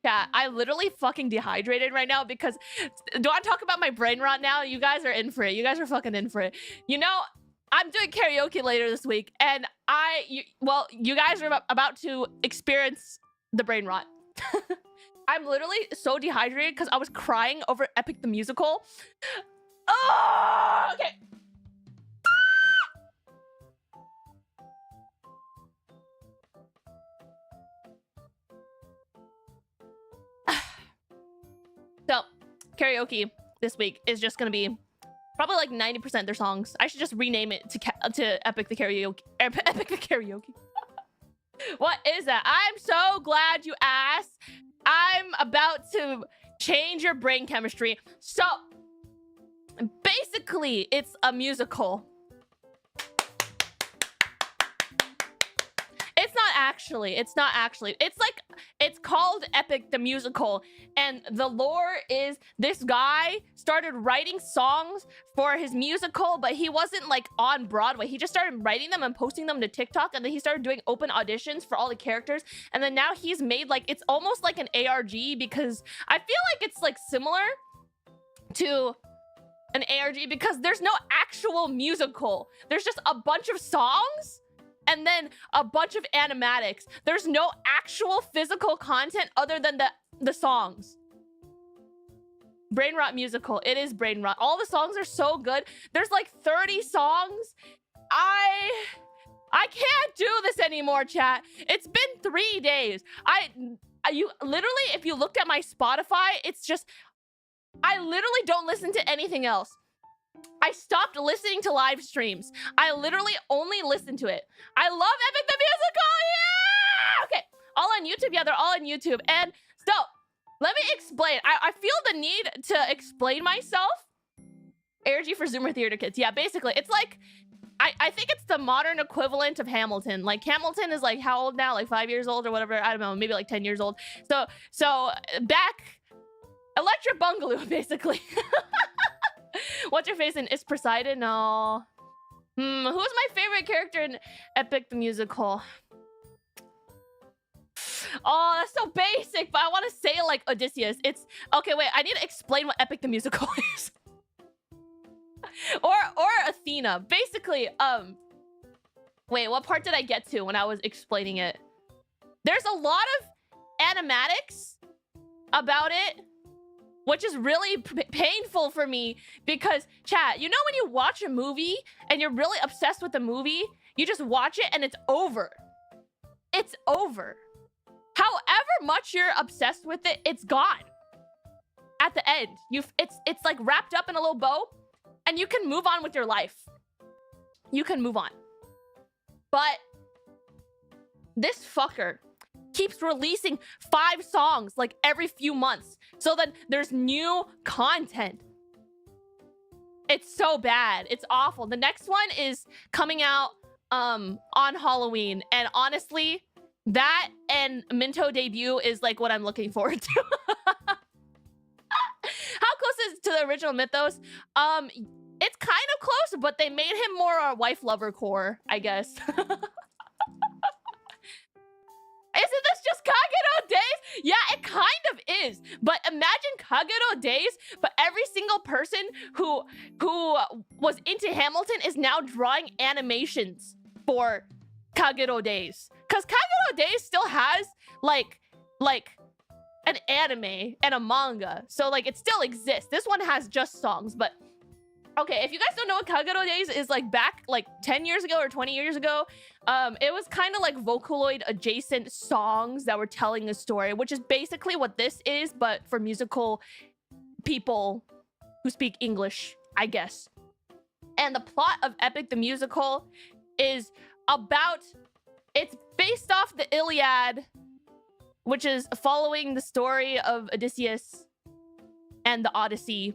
Chat, I literally fucking dehydrated right now because do I talk about my brain rot now? You guys are in for it. You guys are fucking in for it. You know, I'm doing karaoke later this week, and you guys are about to experience the brain rot. I'm literally so dehydrated because I was crying over Epic the Musical. Oh, okay. So, karaoke this week is just gonna be probably like 90% their songs. I should just rename it to Epic the Karaoke. Epic the Karaoke. What is that? I'm so glad you asked. I'm about to change your brain chemistry. So, basically, it's a musical. It's not actually. It's called Epic the Musical, and the lore is this guy started writing songs for his musical, but he wasn't like on Broadway. He just started writing them and posting them to TikTok, and then he started doing open auditions for all the characters, and then now he's made like, it's almost like an ARG, because I feel like it's like similar to an ARG because there's no actual musical. There's just a bunch of songs and then a bunch of animatics. There's no actual physical content other than the songs. Brain rot musical. It is brain rot. All the songs are so good. There's like 30 songs. I can't do this anymore, chat. It's been 3 days. You literally, if you looked at my Spotify, it's just, I literally don't listen to anything else. I stopped listening to live streams. I literally only listen to it. I love Epic the Musical. Yeah! Okay, all on YouTube. Yeah, they're all on YouTube. And so, let me explain. I feel the need to explain myself. ARG for Zoomer Theater Kids. Yeah, basically, it's like, I think it's the modern equivalent of Hamilton. Like, Hamilton is like, how old now? Like 5 years old or whatever. I don't know, maybe like 10 years old. So back, Electric Bungalow, basically. What's your face in? Is Poseidon? No. Who's my favorite character in Epic the Musical? Oh, that's so basic, but I want to say it like Odysseus. It's okay. Wait, I need to explain what Epic the Musical is. or Athena. Basically, wait, what part did I get to when I was explaining it? There's a lot of animatics about it, which is really painful for me because, chat, you know when you watch a movie and you're really obsessed with the movie, you just watch it and it's over. It's over. However much you're obsessed with it, it's gone. At the end, it's like wrapped up in a little bow and you can move on with your life. You can move on. But this fucker keeps releasing 5 songs like every few months, so then there's new content. It's so bad. It's awful. The next one is coming out on Halloween, and honestly, that and Minto debut is like what I'm looking forward to. How close is it to the original Mythos? It's kind of close, but they made him more a wife lover core, I guess. Isn't this just Kagero Days? Yeah, it kind of is. But imagine Kagero Days, but every single person who was into Hamilton is now drawing animations for Kagero Days. Because Kagero Days still has like an anime and a manga. So like it still exists. This one has just songs, but okay, if you guys don't know what Kagero Days is, like back like 10 years ago or 20 years ago, it was kind of like Vocaloid adjacent songs that were telling a story, which is basically what this is, but for musical people who speak English, I guess. And the plot of Epic the Musical is about, it's based off the Iliad, which is following the story of Odysseus and the Odyssey.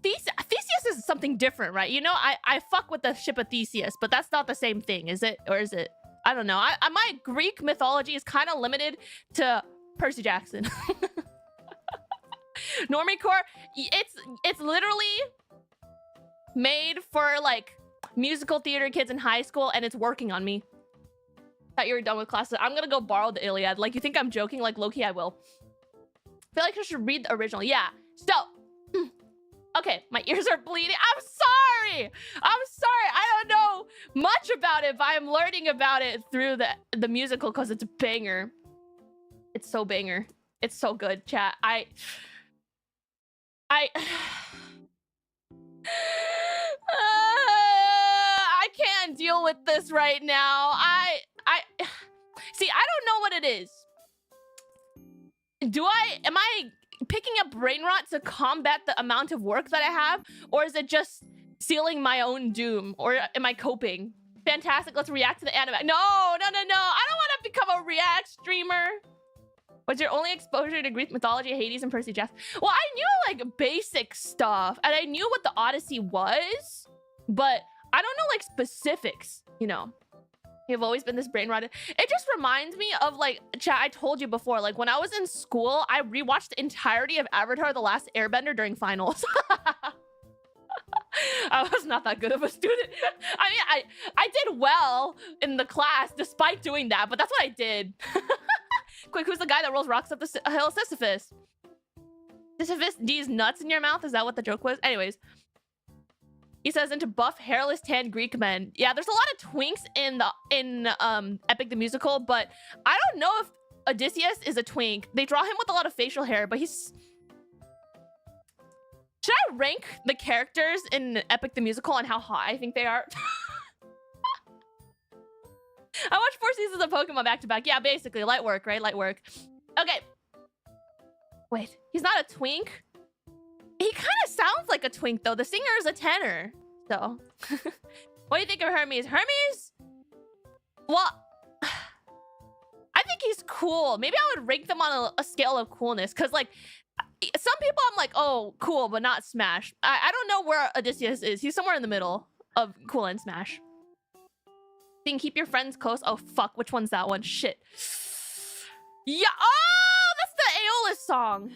Theseus is something different, right? You know, I fuck with the ship of Theseus, but that's not the same thing, is it? Or is it? I don't know. My Greek mythology is kind of limited to Percy Jackson. Normie Core, it's literally made for like musical theater kids in high school, and it's working on me. Thought you were done with classes. I'm gonna go borrow the Iliad. Like, you think I'm joking? Like, low-key, I will. Feel like I should read the original. Yeah. So, okay, my ears are bleeding. I'm sorry. I'm sorry. I don't know much about it, but I'm learning about it through the musical because it's a banger. It's so banger. It's so good, chat. I can't deal with this right now. See, I don't know what it is. Am I picking up brain rot to combat the amount of work that I have? Or is it just sealing my own doom? Or am I coping? Fantastic, let's react to the anime. No. I don't want to become a react streamer. What's your only exposure to Greek mythology, Hades, and Percy Jackson? Well, I knew like basic stuff, and I knew what the Odyssey was, but I don't know like specifics, you know. You've always been this brain rotted. It just reminds me of like, chat, I told you before, like when I was in school, I rewatched the entirety of Avatar: The Last Airbender during finals. I was not that good of a student. I mean, I did well in the class despite doing that, but that's what I did. Quick, who's the guy that rolls rocks up the hill? Sisyphus. Sisyphus D's nuts in your mouth? Is that what the joke was? Anyways. He says, into buff, hairless, tan Greek men. Yeah, there's a lot of twinks in Epic the Musical, but I don't know if Odysseus is a twink. They draw him with a lot of facial hair, but he's... Should I rank the characters in Epic the Musical and how hot I think they are? I watched 4 seasons of Pokemon back to back. Yeah, basically. Light work, right? Light work. Okay. Wait, he's not a twink? He kind of sounds like a twink, though. The singer is a tenor. So, what do you think of Hermes? Hermes? Well, I think he's cool. Maybe I would rank them on a scale of coolness. Because, like, some people I'm like, oh, cool, but not Smash. I don't know where Odysseus is. He's somewhere in the middle of cool and Smash. Thing, keep your friends close. Oh, fuck. Which one's that one? Shit. Yeah. Oh, that's the Aeolus song.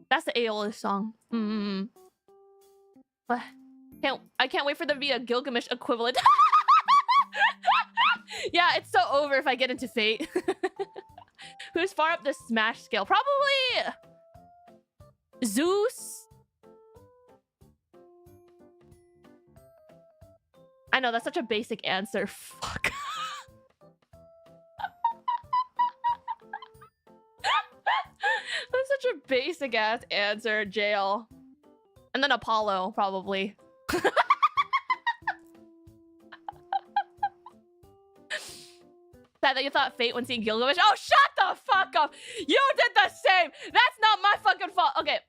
That's the Aeolus song. I can't wait for there to be a Gilgamesh equivalent. Yeah, it's so over if I get into Fate. Who's far up the Smash scale? Probably Zeus. I know, that's such a basic answer. Fuck. That's such a basic ass answer. Jail. And then Apollo, probably. Sad that you thought Fate when seeing Gilgamesh. Oh, shut the fuck up. You did the same. That's not my fucking fault. Okay.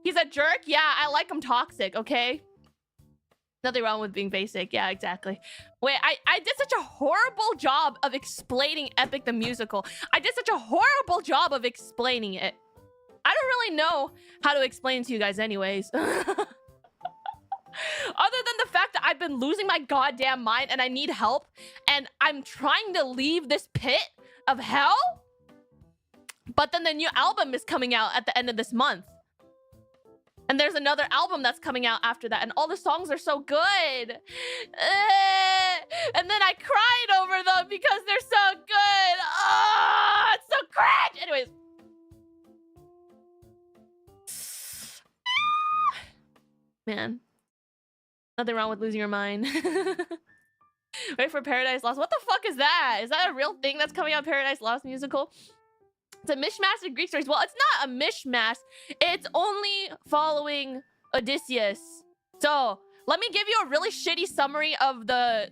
He's a jerk? Yeah, I like him toxic, okay? Nothing wrong with being basic. Yeah, exactly. Wait, I did such a horrible job of explaining Epic the Musical. I did such a horrible job of explaining it. I don't really know how to explain it to you guys anyways. Other than the fact that I've been losing my goddamn mind and I need help and I'm trying to leave this pit of hell. But then the new album is coming out at the end of this month. And there's another album that's coming out after that. And all the songs are so good. And then I cried over them because they're so good. Oh, it's so cringe. Anyways. Man. Nothing wrong with losing your mind. Wait for Paradise Lost. What the fuck is that? Is that a real thing that's coming out, Paradise Lost musical? It's a mishmash of Greek stories. Well, it's not a mishmash. It's only following Odysseus. So, let me give you a really shitty summary of the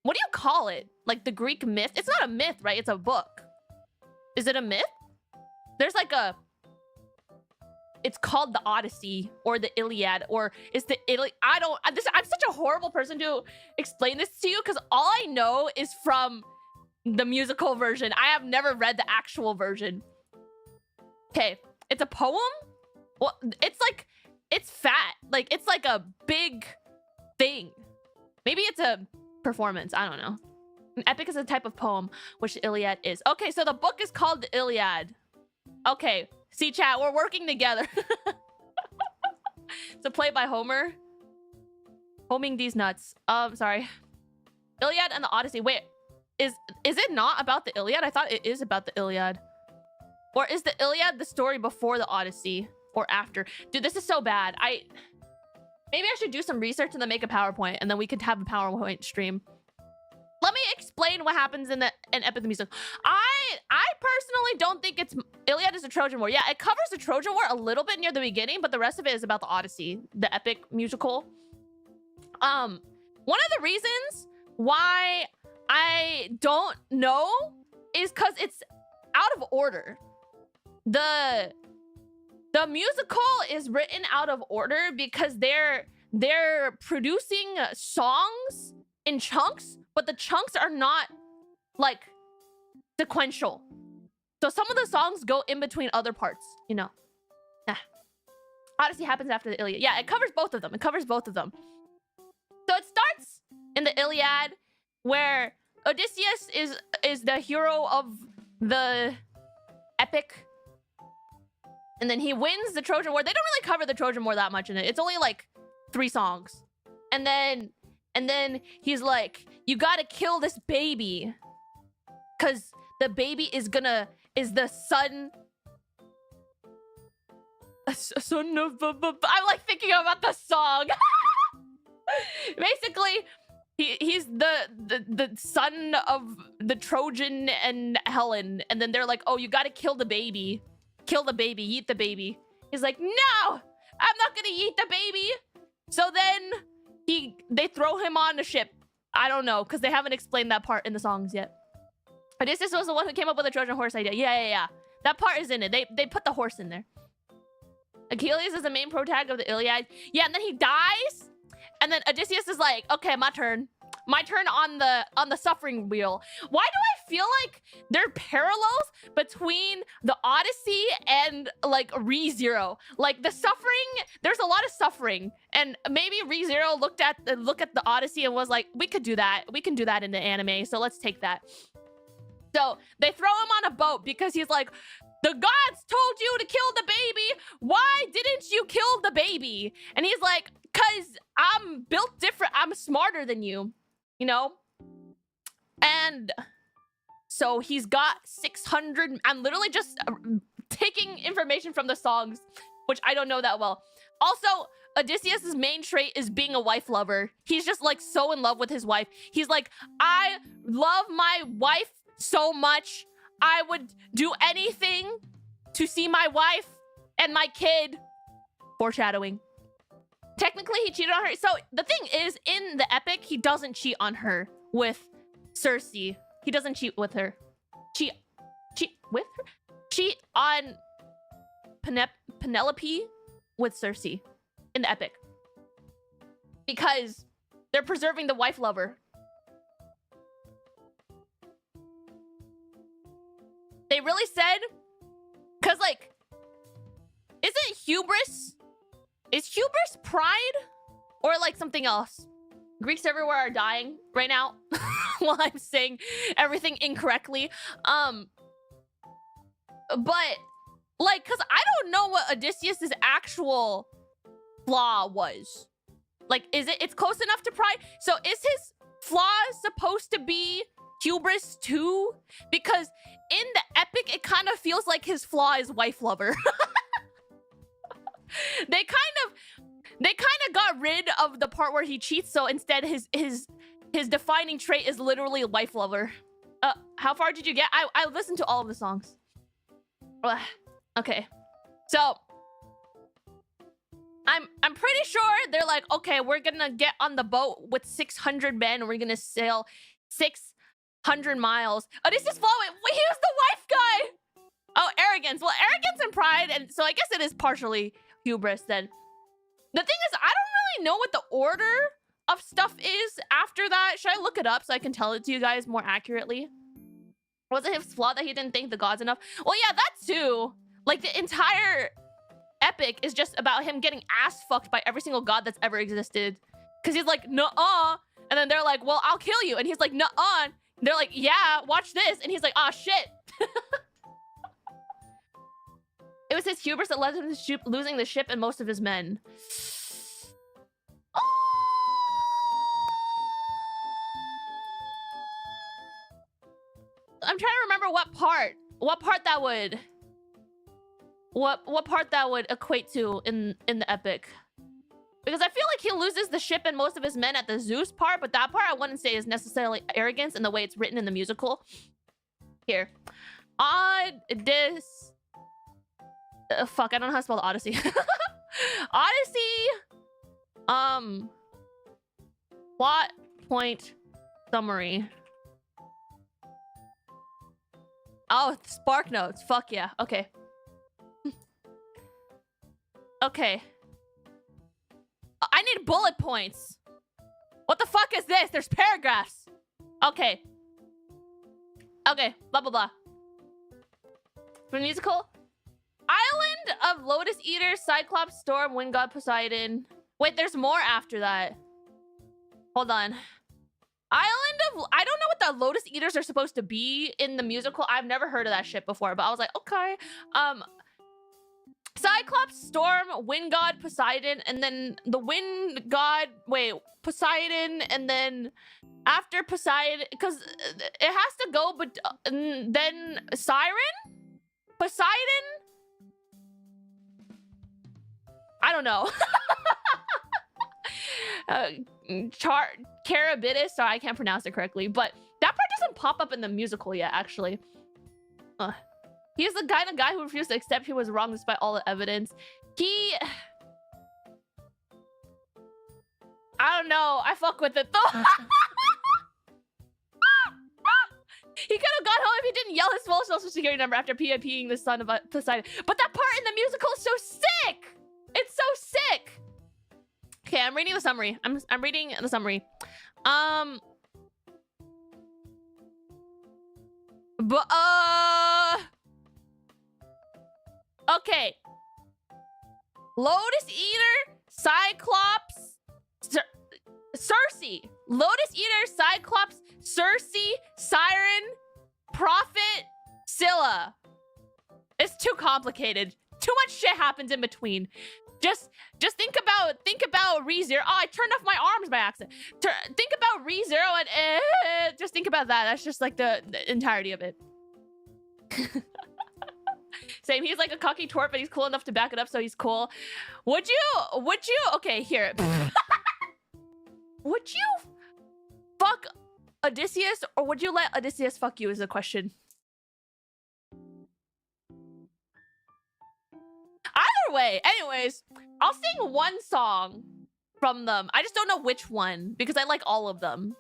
what do you call it? Like the Greek myth? It's not a myth, right? It's a book. Is it a myth? There's like a... It's called the Odyssey or the Iliad or is the Iliad. I'm such a horrible person to explain this to you because all I know is from the musical version. I have never read the actual version. Okay, it's a poem. Well, it's fat. Like it's like a big thing. Maybe it's a performance. I don't know. An epic is a type of poem, which the Iliad is. Okay, so the book is called the Iliad. Okay. See, chat, we're working together. It's a play by Homer. Homing these nuts. Sorry. Iliad and the Odyssey. Wait. is it not about the Iliad? I thought it is about the Iliad. Or is the Iliad the story before the Odyssey or after? Dude, this is so bad. Maybe I should do some research and then make a PowerPoint, and then we could have a PowerPoint stream. Let me explain what happens in Epic the Musical. I personally don't think it's Iliad is a Trojan War. Yeah, it covers the Trojan War a little bit near the beginning, but the rest of it is about the Odyssey, the Epic musical. One of the reasons why I don't know is because it's out of order. The musical is written out of order because they're producing songs in chunks, but the chunks are not like sequential. So some of the songs go in between other parts, you know. Odyssey happens after the Iliad. Yeah, it covers both of them. It covers both of them. So it starts in the Iliad where Odysseus is the hero of the epic. And then he wins the Trojan War. They don't really cover the Trojan War that much in it. It's only like 3 songs. And then he's like, you gotta kill this baby. Cause the baby is the son. Son of I'm like thinking about the song. Basically, he's the son of the Trojan and Helen. And then they're like, oh, you gotta kill the baby. Kill the baby, eat the baby. He's like, no, I'm not gonna eat the baby. So then they throw him on the ship. I don't know, because they haven't explained that part in the songs yet. Odysseus was the one who came up with the Trojan horse idea. Yeah. That part is in it. They put the horse in there. Achilles is the main protagonist of the Iliad. Yeah, and then he dies. And then Odysseus is like, okay, my turn. My turn on the suffering wheel. Why do I feel like there are parallels between the Odyssey and like ReZero? Like the suffering, there's a lot of suffering, and maybe ReZero looked at the Odyssey and was like, we could do that. We can do that in the anime, so let's take that. So they throw him on a boat because he's like, the gods told you to kill the baby. Why didn't you kill the baby? And he's like, cause I'm built different. I'm smarter than you. You know? And so he's got 600. I'm literally just taking information from the songs, which I don't know that well. Also, Odysseus's main trait is being a wife lover. He's just like so in love with his wife. He's like, I love my wife so much. I would do anything to see my wife and my kid. Foreshadowing. Technically, he cheated on her. So the thing is, in the epic, he doesn't cheat on her with Circe. He doesn't cheat with her. Cheat with her? Cheat on Penelope with Circe in the epic. Because they're preserving the wife lover. They really said, because like, isn't hubris? Is hubris pride or like something else? Greeks everywhere are dying right now while I'm saying everything incorrectly. But like, cause I don't know what Odysseus's actual flaw was. Like, it's close enough to pride? So is his flaw supposed to be hubris too? Because in the epic, it kind of feels like his flaw is wife lover. They kind of got rid of the part where he cheats, so instead his defining trait is literally wife lover. How far did you get? I listened to all of the songs. Okay. So I'm pretty sure they're like, okay, we're gonna get on the boat with 600 men, we're gonna sail 600 miles. Odysseus flaw, wait, he was the wife guy. Oh, arrogance. Well, arrogance and pride, and so I guess it is partially hubris then. The thing is, I don't really know what the order of stuff is after that. Should I look it up so I can tell it to you guys more accurately? Was it his flaw that he didn't thank the gods enough? Well, yeah, that too. Like, the entire epic is just about him getting ass fucked by every single god that's ever existed. Because he's like, nuh-uh. And then they're like, well, I'll kill you. And he's like, nuh-uh. They're like, yeah, watch this. And he's like, ah, shit. It was his hubris that led him to losing the ship and most of his men. what part that would what part that would equate to in the epic? Because I feel like he loses the ship and most of his men at the Zeus part, but that part I wouldn't say is necessarily arrogance in the way it's written in the musical. Here. Fuck, I don't know how to spell the Odyssey. Odyssey. Plot point summary. Oh, Spark Notes. Fuck yeah. Okay. Okay. I need bullet points. What the fuck is this? There's paragraphs. Okay. Okay. Blah, blah, blah. For musical. Island of Lotus Eater, Cyclops, Storm, Wind God, Poseidon. Wait, there's more after that. Hold on. Island of... I don't know what the Lotus Eaters are supposed to be in the musical. I've never heard of that shit before, but I was like, okay. Cyclops, Storm, Wind God, Poseidon, and then the Wind God... Wait, Poseidon, and then after Poseidon... Because it has to go, but then Siren? Poseidon? I don't know. Carabitus, sorry, I can't pronounce it correctly, but that part doesn't pop up in the musical yet, actually. He's the kind of guy who refused to accept he was wrong despite all the evidence. I don't know. I fuck with it, though. He could have gone home if he didn't yell his full social security number after PIPing the son of Poseidon. But that part in the musical is so sick! It's so sick! Okay, I'm reading the summary. I'm reading the summary. Okay. Lotus Eater, Cyclops, Circe. Lotus Eater, Cyclops, Circe, Siren, Prophet, Scylla. It's too complicated. Too much shit happens in between. Just think about ReZero. Oh, I turned off my arms by accident. Think about ReZero and just think about that. That's just like the entirety of it. Same. He's like a cocky twerp, but he's cool enough to back it up, so he's cool. Would you? Okay, here. Would you fuck Odysseus, or would you let Odysseus fuck you? Is the question. Either way, anyways, I'll sing one song from them. I just don't know which one because I like all of them.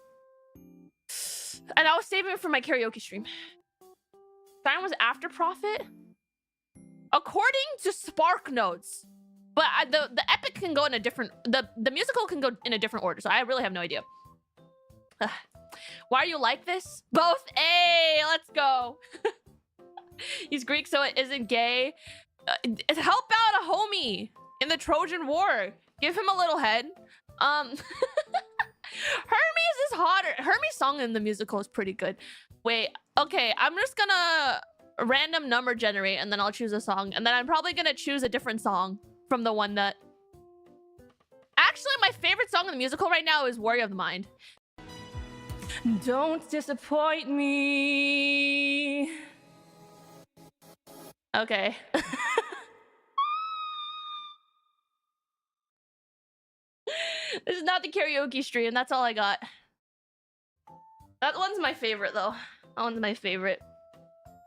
And I was saving it for my karaoke stream. Siren was after Prophet? According to Spark Notes. But the epic can go in a different... The musical can go in a different order, so I really have no idea. Why are you like this? Both. Hey, let's go. He's Greek, so it isn't gay. Help out a homie in the Trojan War. Give him a little head. Hermes is hotter. Hermes' song in the musical is pretty good. Wait, okay, I'm just gonna random number generate and then I'll choose a song. And then I'm probably gonna choose a different song from the one that... Actually, my favorite song in the musical right now is Warrior of the Mind. Don't disappoint me. Okay. This is not the karaoke stream. That's all I got. That one's my favorite, though. That one's my favorite.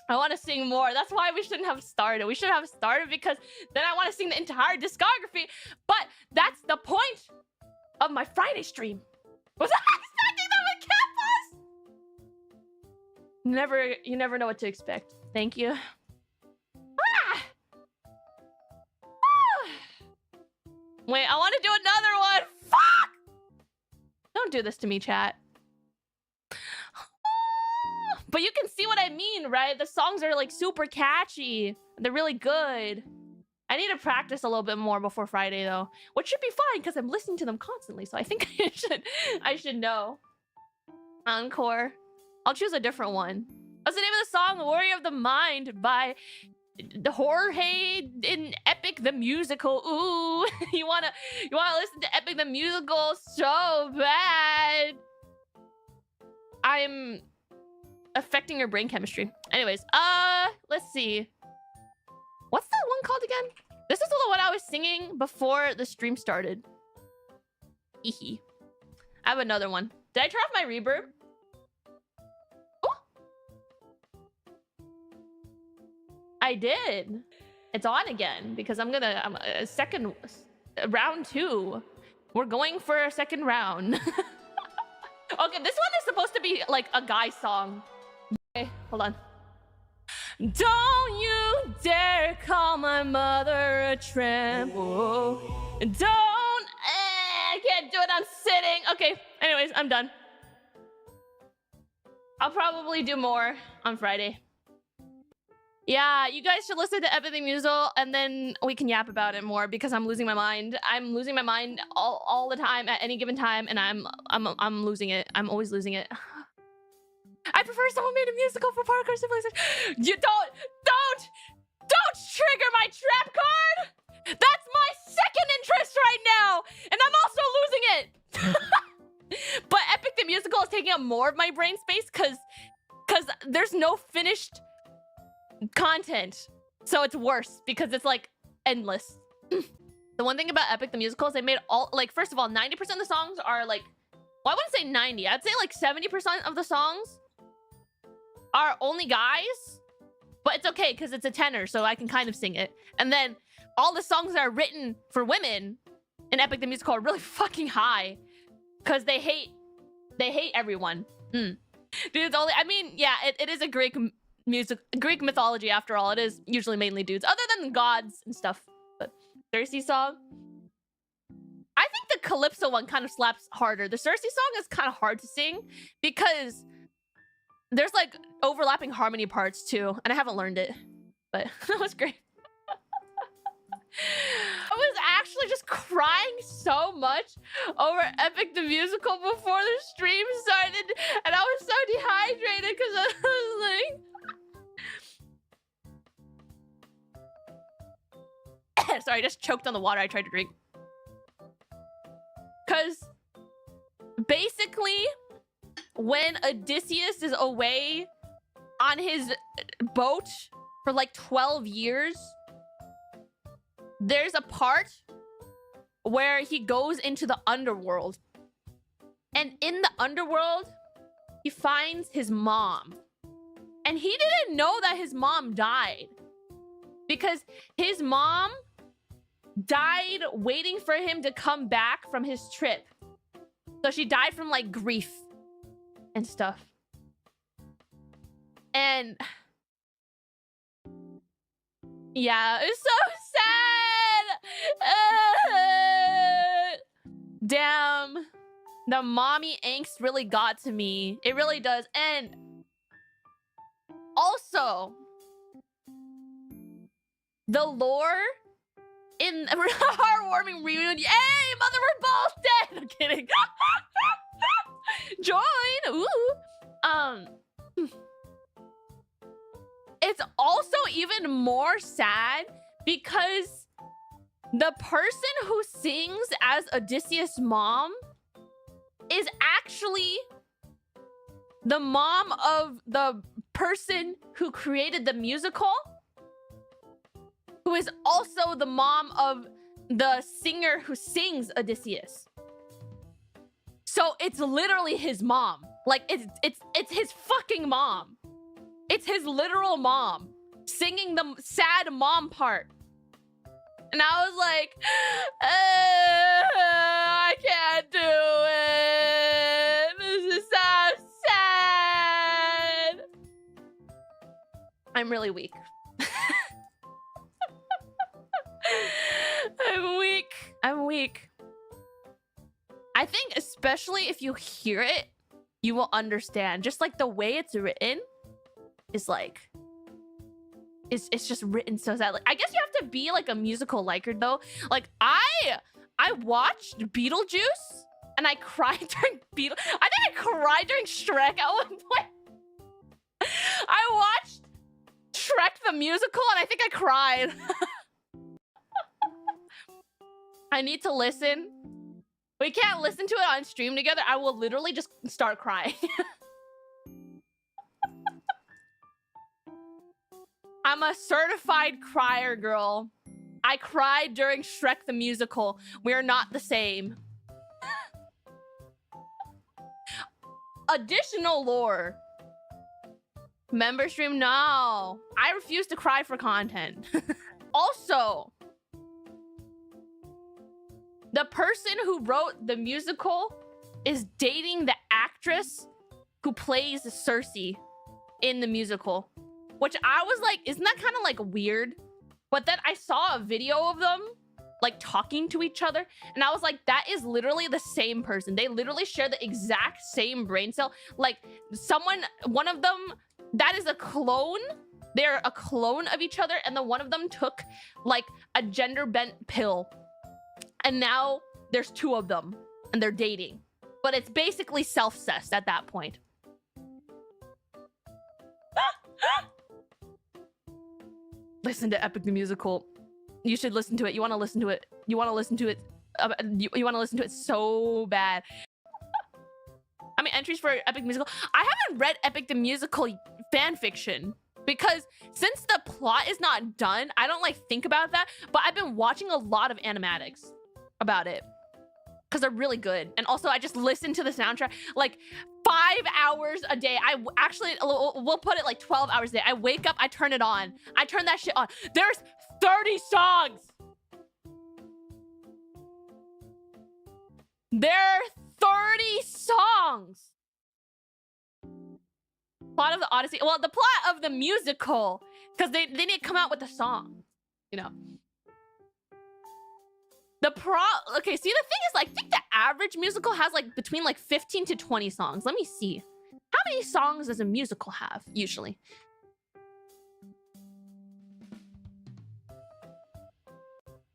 I want to sing more. That's why we shouldn't have started. We should have started because then I want to sing the entire discography. But that's the point of my Friday stream. Was I expecting that with cat pus? You never know what to expect. Thank you. Wait, I want to do another one. Fuck! Don't do this to me, chat. But you can see what I mean, right? The songs are like super catchy. They're really good. I need to practice a little bit more before Friday, though, which should be fine because I'm listening to them constantly. So I think I should know. Encore. I'll choose a different one. What's the name of the song? Warrior of the Mind by Jorge in Epic the Musical. Ooh, you wanna listen to Epic the Musical so bad. affecting your brain chemistry. Anyways, let's see. What's that one called again? This is the one I was singing before the stream started. Eehee. I have another one. Did I turn off my reverb? Oh. I did. It's on again because I'm round 2. We're going for a second round. Okay, this one is supposed to be like a guy song. Okay, hold on. Don't you dare call my mother a tramp. Oh. Don't. I can't do it. I'm sitting. Okay, anyways, I'm done. I'll probably do more on Friday. Yeah, you guys should listen to Epic the Musical, and then we can yap about it more because I'm losing my mind. I'm losing my mind all the time at any given time, and I'm losing it. I'm always losing it. I prefer someone made a musical for parkour siblings. You don't trigger my trap card. That's my second interest right now, and I'm also losing it. But Epic the Musical is taking up more of my brain space because there's no finished content, so it's worse because it's like endless. The one thing about Epic the Musical is they made all, like, first of all, 90% of the songs are like, well, I wouldn't say 90, I'd say like 70% of the songs are only guys, but it's okay because it's a tenor, so I can kind of sing it. And then all the songs that are written for women in Epic the Musical are really fucking high because they hate everyone. Dude, it's only, I mean, yeah, it is a Greek mythology after all. It is usually mainly dudes, other than gods and stuff. But Cersei song, I think the Calypso one kind of slaps harder. The Cersei song is kind of hard to sing because there's like overlapping harmony parts too, and I haven't learned it, but that was great. I was actually just crying so much over Epic the Musical before the stream started, and I was so dehydrated because I was like... Sorry, I just choked on the water I tried to drink. Because basically, when Odysseus is away on his boat for like 12 years, there's a part where he goes into the underworld. And in the underworld, he finds his mom. And he didn't know that his mom died. Because his mom died waiting for him to come back from his trip. So she died from like grief and stuff. And yeah, it's so sad. Damn. The mommy angst really got to me. It really does. And also, the lore in a heartwarming reunion. Hey, mother, we're both dead. I'm kidding. Join. Ooh. It's also even more sad because the person who sings as Odysseus' mom is actually the mom of the person who created the musical, who is also the mom of the singer who sings Odysseus. So it's literally his mom. Like it's his fucking mom. It's his literal mom singing the sad mom part. And I was like, I can't do it. This is so sad. I'm really weak. I'm weak. I think especially if you hear it, you will understand. Just like the way it's written is like, it's just written so sad. Like, I guess you have to be like a musical liker though. Like I watched Beetlejuice and I cried during I think I cried during Shrek at one point. I watched Shrek the musical and I think I cried. I need to listen. We can't listen to it on stream together. I will literally just start crying. I'm a certified crier, girl. I cried during Shrek the Musical. We are not the same. Additional lore. Member stream? No. I refuse to cry for content. Also, the person who wrote the musical is dating the actress who plays Cersei in the musical. Which I was like, isn't that kind of like weird? But then I saw a video of them like talking to each other, and I was like, that is literally the same person. They literally share the exact same brain cell. Like one of them, that is a clone. They're a clone of each other, and the one of them took like a gender bent pill, and now there's two of them and they're dating. But it's basically self-cessed at that point. Listen to Epic the Musical. You should listen to it. You want to listen to it. You want to listen to it. You want to listen to it so bad. I mean, entries for Epic Musical. I haven't read Epic the Musical fan fiction because since the plot is not done, I don't like think about that. But I've been watching a lot of animatics about it because they're really good. And also, I just listen to the soundtrack like 5 hours a day. We'll put it like 12 hours a day. I wake up, I turn it on. I turn that shit on. There's 30 songs. There are 30 songs. Plot of the Odyssey. Well, the plot of the musical, because they need to come out with a song, you know. Okay, see, the thing is, like, I think the average musical has like between like 15 to 20 songs. Let me see. How many songs does a musical have usually?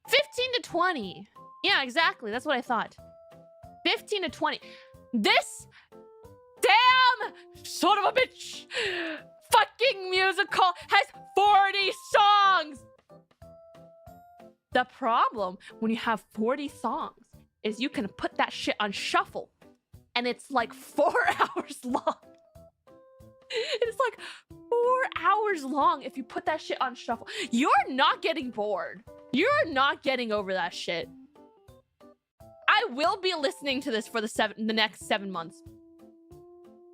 15 to 20. Yeah, exactly. That's what I thought. 15 to 20. This damn son of a bitch fucking musical has 40 songs. The problem when you have 40 songs is you can put that shit on shuffle and it's like 4 hours long. It's like 4 hours long if you put that shit on shuffle. You're not getting bored. You're not getting over that shit. I will be listening to this for the next 7 months.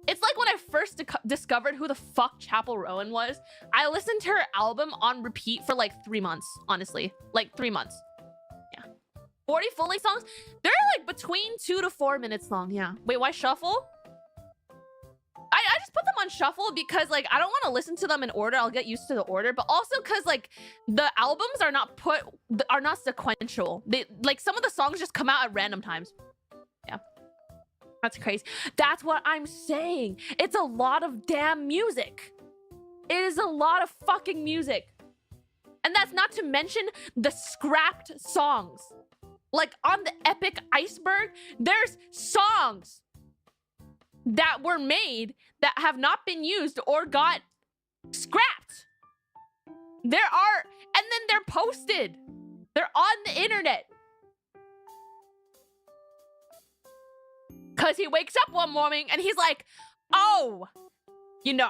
It's like when I first discovered who the fuck Chapel Rowan was. I listened to her album on repeat for like 3 months, honestly. Like 3 months. Yeah. 40 full-length songs? They're like between 2 to 4 minutes long, yeah. Wait, why shuffle? I just put them on shuffle because like I don't want to listen to them in order. I'll get used to the order, but also because like the albums are not sequential. They like some of the songs just come out at random times. Yeah. That's crazy. That's what I'm saying. It's a lot of damn music. It is a lot of fucking music. And that's not to mention the scrapped songs. Like on the Epic Iceberg, there's songs that were made that have not been used or got scrapped. There are, and then they're posted. They're on the internet. Because he wakes up one morning and he's like, oh, you know,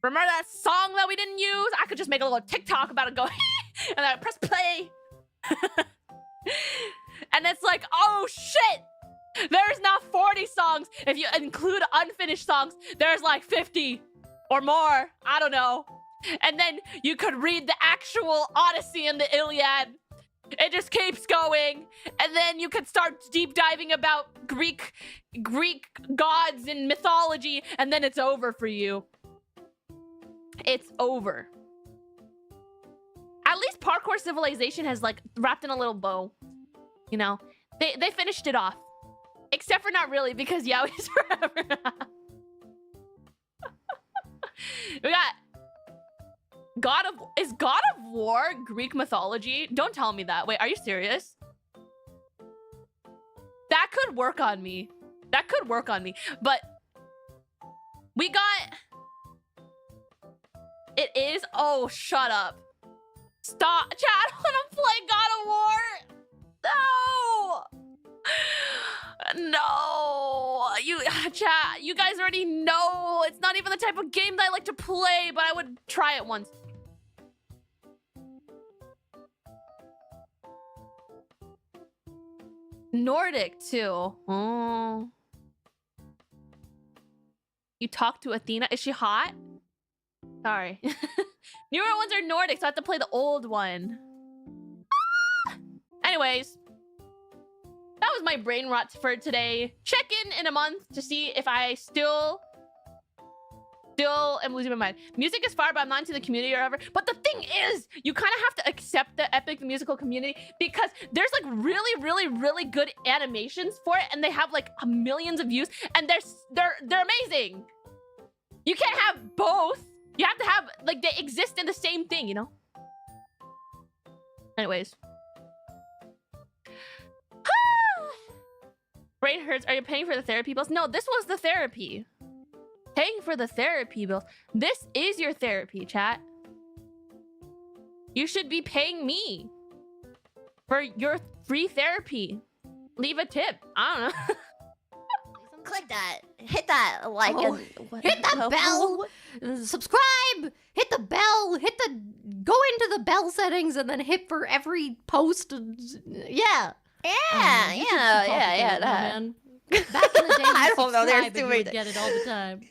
remember that song that we didn't use? I could just make a little TikTok about it, go, and I press play. And it's like, oh shit, there's now 40 songs. If you include unfinished songs, there's like 50 or more. I don't know. And then you could read the actual Odyssey and the Iliad. It just keeps going. And then you could start deep diving about Greek gods and mythology. And then it's over for you. It's over. At least Parkour Civilization has like wrapped in a little bow. You know, they finished it off. Except for not really, because Yowie's forever. We got is God of War Greek mythology? Don't tell me that. Wait, are you serious? That could work on me. That could work on me. But we got... It is... Oh, shut up. Stop. Chat, I want to play God of War. No! No! chat. You guys already know. It's not even the type of game that I like to play, but I would try it once. Nordic too. Oh. You talk to Athena. Is she hot? Sorry. Newer ones are Nordic, so I have to play the old one. Anyways. That was my brain rot for today. Check in a month to see if I still am losing my mind. Music is fire, but I'm not into the community or whatever. But the thing is, you kind of have to accept the Epic the Musical community because there's like really good animations for it, and they have like millions of views, and they're amazing. You can't have both. You have to have like they exist in the same thing, you know? Anyways. Brain hurts. Are you paying for the therapy bills? No, this was the therapy. Paying for the therapy bills. This is your therapy, chat. You should be paying me for your free therapy. Leave a tip. I don't know. Click that. Hit that like. Oh, hit that bell. Subscribe. Hit the bell. Go into the bell settings and then hit for every post. Yeah. Yeah. That. Man. Back in the day, I don't know. There's you too would many. get it all the time.